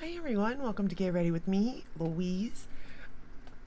Hi everyone, welcome to Get Ready with me, Louise.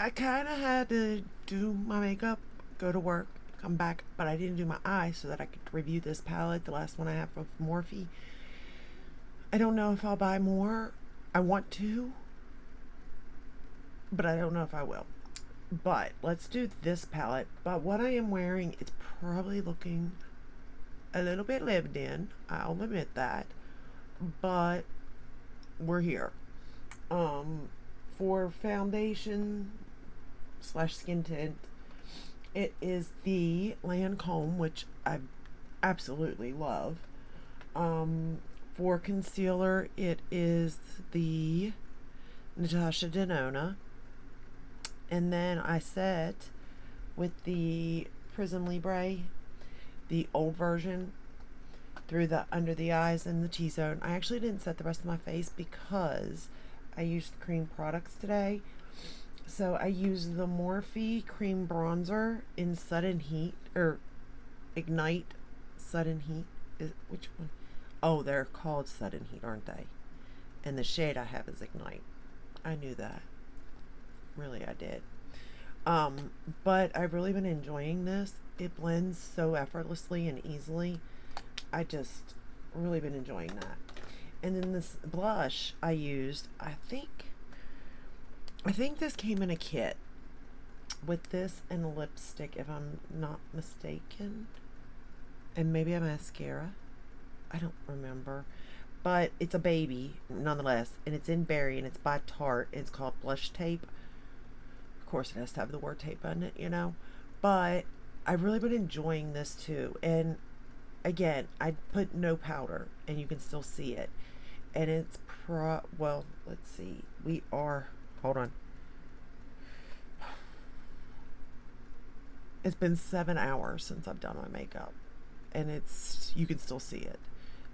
I kind of had to do my makeup, go to work, come back, but I didn't do my eyes so that I could review this palette, the last one I have of Morphe. I don't know if I'll buy more. I want to, but I don't know if I will. But let's do this palette. But what I am wearing, it's probably looking a little bit lived in. I'll admit that. But we're here. Um, for foundation slash skin tint, it is the Lancome, which I absolutely love. For concealer, it is the Natasha Denona, and then I set with the Prism Libre, the old version, through the under the eyes and the T-zone. I actually didn't set the rest of my face because I used cream products today. So I used the Morphe cream bronzer in Sudden Heat, or Ignite Sudden Heat. Which one? Oh, they're called Sudden Heat, aren't they? And the shade I have is Ignite. I knew that. Really, I did. But I've really been enjoying this. It blends so effortlessly and easily. I just really been enjoying that. And then this blush I used, I think this came in a kit with this and a lipstick, if I'm not mistaken, and maybe a mascara. I don't remember, but it's a baby nonetheless, and it's in berry, and it's by Tarte. It's called Blush Tape. Of course, it has to have the word tape on it, you know. But I've really been enjoying this too, and again, I put no powder, and you can still see it. And it's well, let's see. Hold on. It's been 7 hours since I've done my makeup, and you can still see it.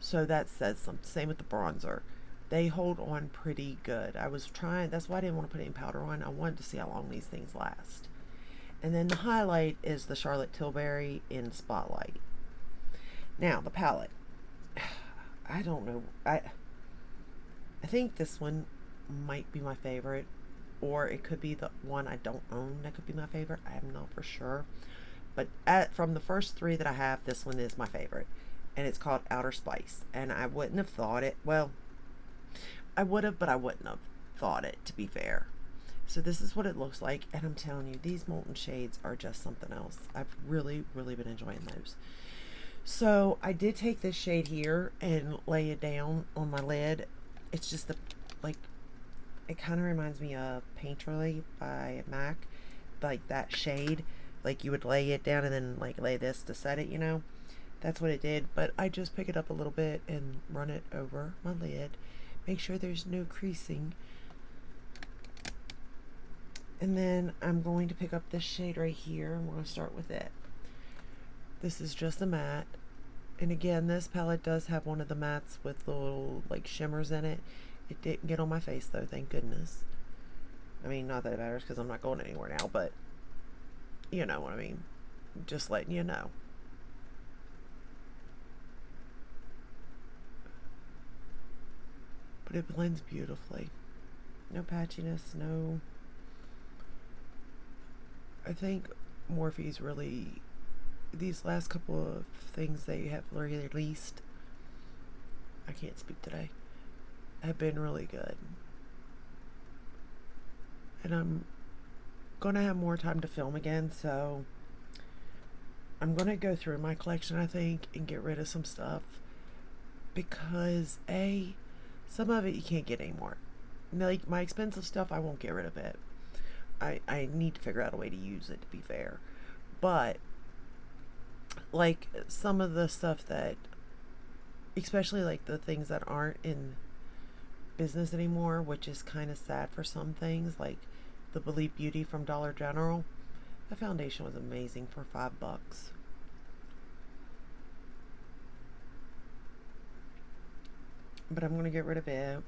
So that says something. Same with the bronzer. They hold on pretty good. I was trying, that's why I didn't want to put any powder on. I wanted to see how long these things last. And then the highlight is the Charlotte Tilbury in Spotlight. Now, the palette. I don't know. I think this one might be my favorite, or it could be the one I don't own that could be my favorite. I am not for sure. But from the first three that I have, this one is my favorite. And it's called Outer Spice. And I wouldn't have thought it. Well, I would have, but I wouldn't have thought it, to be fair. So this is what it looks like. And I'm telling you, these molten shades are just something else. I've really, really been enjoying those. So I did take this shade here and lay it down on my lid. It's just like, it kind of reminds me of Painterly by MAC, like that shade. Like you would lay it down and then like lay this to set it, you know. That's what it did. But I just pick it up a little bit and run it over my lid. Make sure there's no creasing. And then I'm going to pick up this shade right here, and we're going to start with it. This is just a matte. And again, this palette does have one of the mattes with little like shimmers in it. It didn't get on my face though, thank goodness. I mean, not that it matters because I'm not going anywhere now, but you know what I mean. Just letting you know. But it blends beautifully. No patchiness, no. I think Morphe's really, these last couple of things they have released, I can't speak today, have been really good. And I'm gonna have more time to film again, so I'm gonna go through my collection, I think, and get rid of some stuff because some of it you can't get anymore. Like my expensive stuff, I won't get rid of it. I need to figure out a way to use it, to be fair. But like some of the stuff that, especially like the things that aren't in business anymore, which is kind of sad for some things, like the Believe Beauty from Dollar General. The foundation was amazing for $5. But I'm going to get rid of it.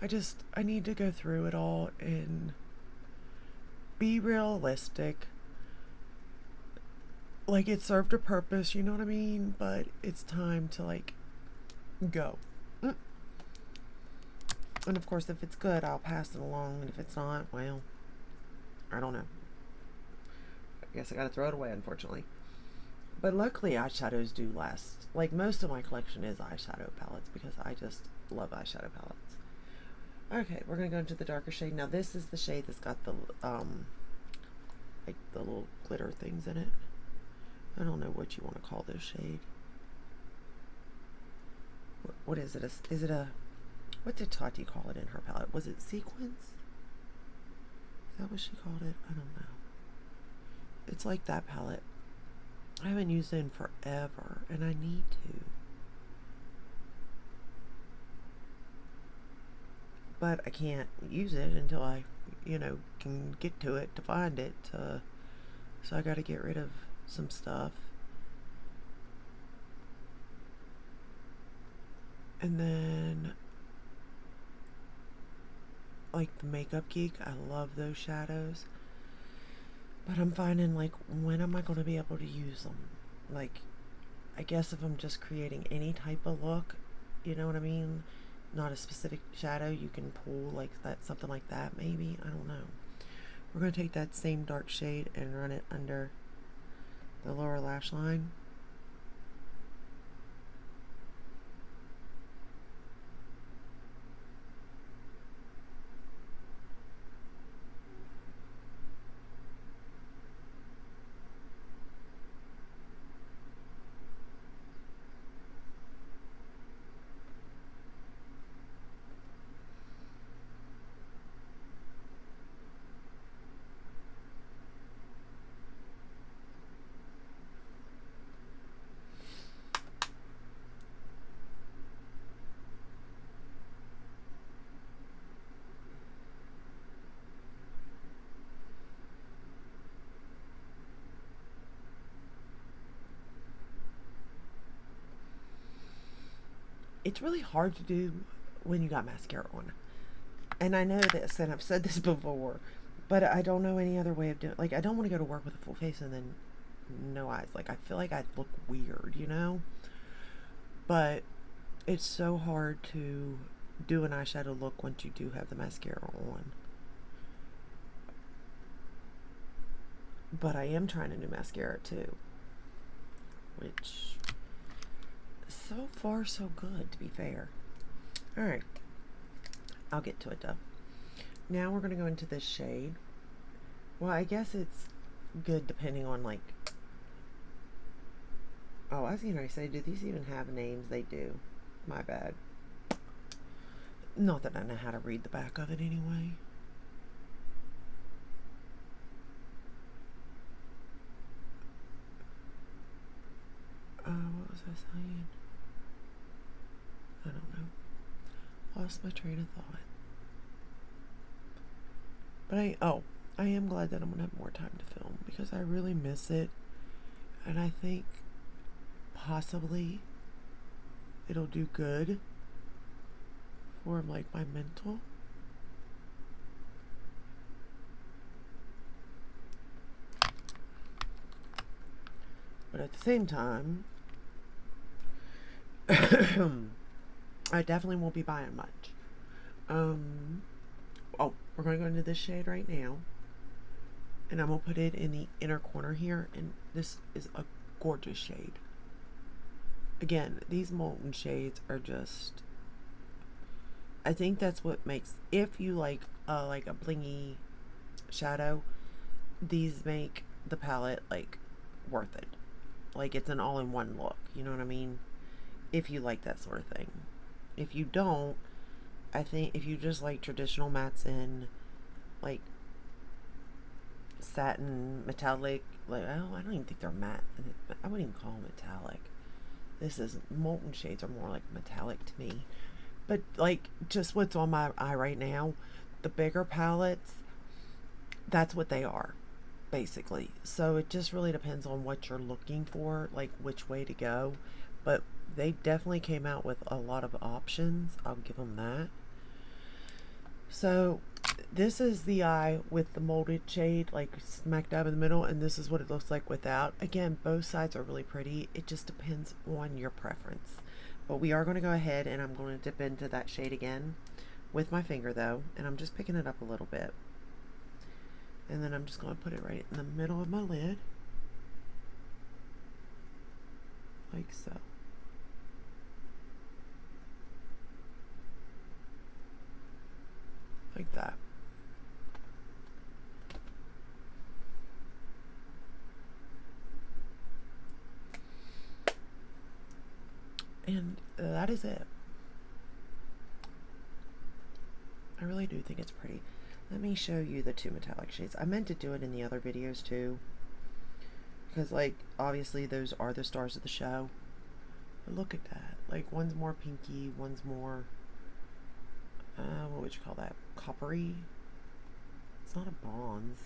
I need to go through it all and be realistic. Like it served a purpose, you know what I mean? But it's time to like go. And of course, if it's good, I'll pass it along. And if it's not, well, I don't know. I guess I gotta throw it away, unfortunately. But luckily, eyeshadows do last. Like, most of my collection is eyeshadow palettes because I just love eyeshadow palettes. Okay, we're gonna go into the darker shade. Now, this is the shade that's got the, like, the little glitter things in it. I don't know what you want to call this shade. What is it? Is it a... What did Tati call it in her palette? Was it sequins? Is that what she called it? I don't know. It's like that palette. I haven't used it in forever, and I need to. But I can't use it until I, can get to it to find it. So I gotta get rid of some stuff. And then, like the Makeup Geek, I love those shadows. But I'm finding, like, when am I going to be able to use them? Like, I guess if I'm just creating any type of look, you know what I mean? Not a specific shadow, you can pull, like, that, something like that, maybe. I don't know. We're going to take that same dark shade and run it under the lower lash line. It's really hard to do when you got mascara on. And I know this, and I've said this before, but I don't know any other way of doing it. Like, I don't want to go to work with a full face and then no eyes. Like, I feel like I'd look weird, But it's so hard to do an eyeshadow look once you do have the mascara on. But I am trying a new mascara too, which, so far so good, to be fair. Alright, I'll get to it though. Now we're going to go into this shade. Well, I guess it's good depending on, like... Oh, I was going to say, do these even have names? They do. My bad. Not that I know how to read the back of it anyway. What was I saying? I don't know. Lost my train of thought. But I am glad that I'm going to have more time to film because I really miss it. And I think possibly it'll do good for, like, my mental. But at the same time, I definitely won't be buying much. We're going to go into this shade right now. And I'm going to put it in the inner corner here. And this is a gorgeous shade. Again, these molten shades are just... I think that's what makes... If you like a blingy shadow, these make the palette, like, worth it. Like, it's an all-in-one look. You know what I mean? If you like that sort of thing. If you don't, I think if you just like traditional mattes in, like, satin, metallic, like, I don't even think they're matte. I wouldn't even call them metallic. This is, molten shades are more like metallic to me. But, like, just what's on my eye right now, the bigger palettes, that's what they are, basically. So it just really depends on what you're looking for, like, which way to go. But they definitely came out with a lot of options. I'll give them that. So this is the eye with the molded shade, like, smack dab in the middle, and this is what it looks like without. Again, both sides are really pretty. It just depends on your preference. But we are going to go ahead and I'm going to dip into that shade again with my finger though, and I'm just picking it up a little bit. And then I'm just going to put it right in the middle of my lid, like so. Like that. And that is it. I really do think it's pretty. Let me show you the two metallic shades. I meant to do it in the other videos too, because like obviously those are the stars of the show. But look at that. Like one's more pinky, one's more what would you call that? Coppery. It's not a bronze.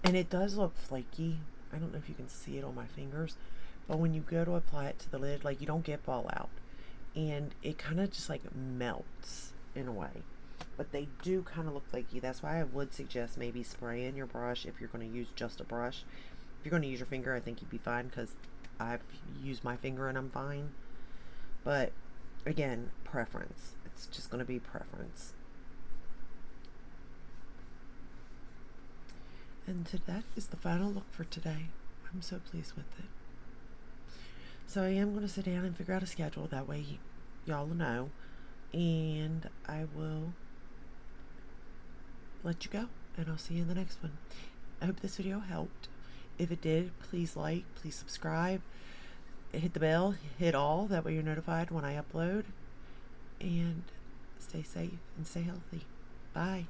And it does look flaky. I don't know if you can see it on my fingers, but when you go to apply it to the lid, like you don't get fallout. And it kind of just like melts in a way. But they do kind of look flaky. That's why I would suggest maybe spraying your brush if you're going to use just a brush. If you're going to use your finger, I think you'd be fine because I've used my finger and I'm fine. But again, preference. It's just going to be preference. And that is the final look for today. I'm so pleased with it. So I am going to sit down and figure out a schedule. That way y'all will know. And I will let you go. And I'll see you in the next one. I hope this video helped. If it did, please like, please subscribe. Hit the bell, hit all. That way you're notified when I upload. And stay safe and stay healthy. Bye.